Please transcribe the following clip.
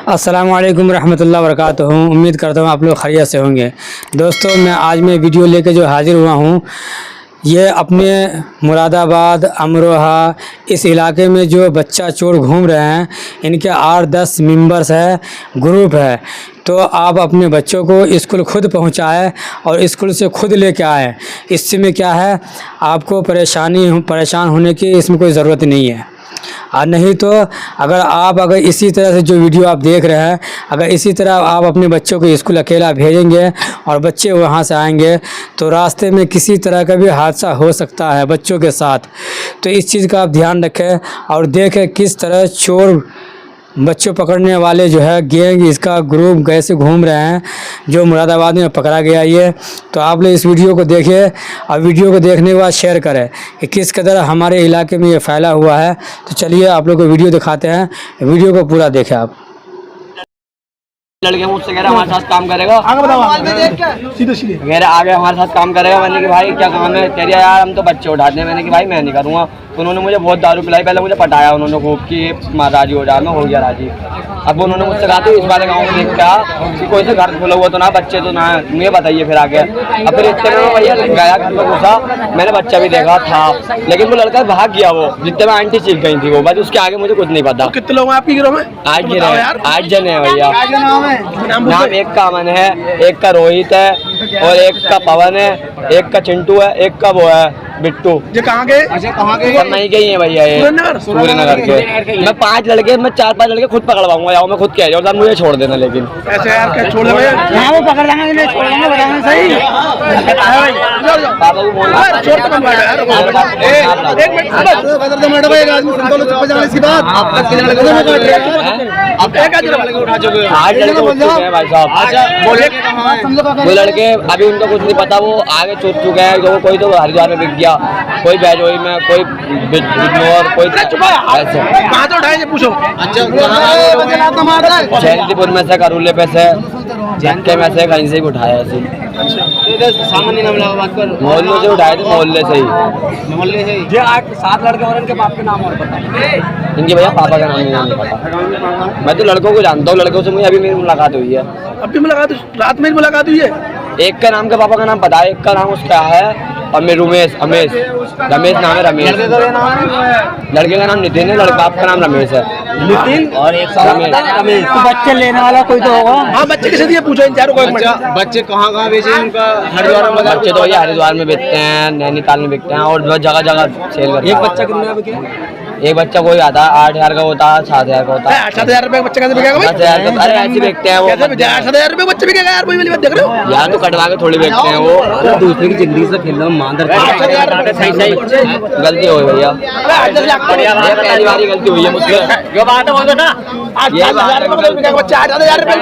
अस्सलाम वालेकुम रहमतुल्लाहि व बरकातुहू। उम्मीद करता हूँ आप लोग खैरियत से होंगे। दोस्तों, मैं वीडियो लेके जो हाज़िर हुआ हूँ, ये अपने मुरादाबाद अमरोहा इस इलाके में जो बच्चा चोर घूम रहे हैं, इनके 8-10 मेंबर्स है, ग्रुप है। तो आप अपने बच्चों को स्कूल खुद पहुंचाएं और स्कूल से खुद लेके आएँ। इससे में क्या है, आपको परेशान होने की इसमें कोई ज़रूरत नहीं है। और नहीं तो अगर इसी तरह से जो वीडियो आप देख रहे हैं, अगर इसी तरह आप अपने बच्चों को स्कूल अकेला भेजेंगे और बच्चे वहां से आएंगे तो रास्ते में किसी तरह का भी हादसा हो सकता है बच्चों के साथ। तो इस चीज़ का आप ध्यान रखें और देखें किस तरह चोर बच्चों पकड़ने वाले जो है गैंग, इसका ग्रुप कैसे घूम रहे हैं, जो मुरादाबाद में पकड़ा गया ये। तो आप लोग इस वीडियो को देखिए और वीडियो को देखने के बाद शेयर करें कि किस कदर हमारे इलाके में ये फैला हुआ है। तो चलिए आप लोग को वीडियो दिखाते हैं, वीडियो को पूरा देखें आप। लड़के मुझसे कह रहा हमारे साथ काम करेगा, आगे हमारे साथ काम करेगा। मैंने कि भाई क्या काम है? कह रहा यार हम तो बच्चे उठाते हैं। मैंने कि भाई मैं नहीं करूँगा। उन्होंने मुझे बहुत दारू पिलाई, पहले मुझे पटाया उन्होंने खूब कि राजी हो जा। मैं हो गया राजी। अब उन्होंने मुझसे कहा इस वाले गाँव में देख कि कोई से घर खुला हुआ तो ना, बच्चे तो ना, मुझे बताइए। फिर आगे अब फिर इतने में भैया गया घर में घुसा, मैंने बच्चा भी देखा था, लेकिन वो लड़का भाग गया। वो जितने में आंटी चीख गई थी वो, बस उसके आगे मुझे कुछ नहीं पता। कितने लोग हैं आपके गिरोह में? 8 जने हैं भैया। नाम एक का अमन है, एक का रोहित है और एक का पवन है, एक का चिंटू है, एक का वो है बिट्टू। ये कहाँ गए? सब नहीं गई है भैया, ये सूर्यनगर के। मैं 5 लड़के, मैं 4-5 लड़के खुद पकड़वाऊंगा। यार मैं खुद कह रहा हूँ सर मुझे छोड़ देना, लेकिन ऐसे यार क्या छोड़ देंगे? हाँ वो पकड़ लेंगे, छोड़ देंगे, बताना सही। पापा को बोलना वो लड़के अभी उनको कुछ नहीं पता। वो आगे छूट चुके हैं। जो कोई तो हरिद्वार में बिक गया, कोई बैजोई में, कोई बिजनौर, कोई ऐसे। कहाँ तो उठाए पूछो। जयंतीपुर में से, करूले पे से, झटके में से, कहीं से भी उठाया ऐसे। सामान्य मोहल्ले से उठाए थे, मोहल्ले से ही। ये 8-7 लड़के और इनके बाप के नाम और पता है? इनके भैया पापा का नाम नहीं पता। मैं तो लड़कों को जानता हूँ, लड़कों से मुझे अभी मेरी मुलाकात हुई है। अभी मुलाकात? रात में मुलाकात हुई है? एक का नाम का पापा का नाम पता है, एक का नाम उसका है और मैं रमेश नाम है। रमेश लड़के का नाम नितिन है, लड़के बाप का नाम रमेश है। नितिन और एक रमेश। तो बच्चे लेने वाला कोई तो होगा। हाँ, बच्चे किसे दिए पूछो इन चारों को। बच्चे कहाँ बेचे उनका? हरिद्वार में। बच्चे तो भैया हरिद्वार में बेचते हैं, नैनीताल में बिकते हैं और जगह जगह सेल करते हैं। एक बच्चा कितने? एक बच्चा कोई आता है 8,000 का होता है, 7,000 का होता है। 8,000 रुपए बच्चा कैसे बिकेगा भाई? 10,000 का। अरे ऐसे बेचते हैं वो। 8,000 रुपए बच्चे बिकेगा यार? वही वाली बात देख रहे हो यार, तो कटवा के थोड़ी बेचते हैं वो। दूसरे की जिंदगी से खेलना मांदर। सही गलती हो गई भैया, पहली बार गलती हुई है मुझसे। जो बात है बोल बेटा, 8,000 रुपए बच्चा 8,000 रुपए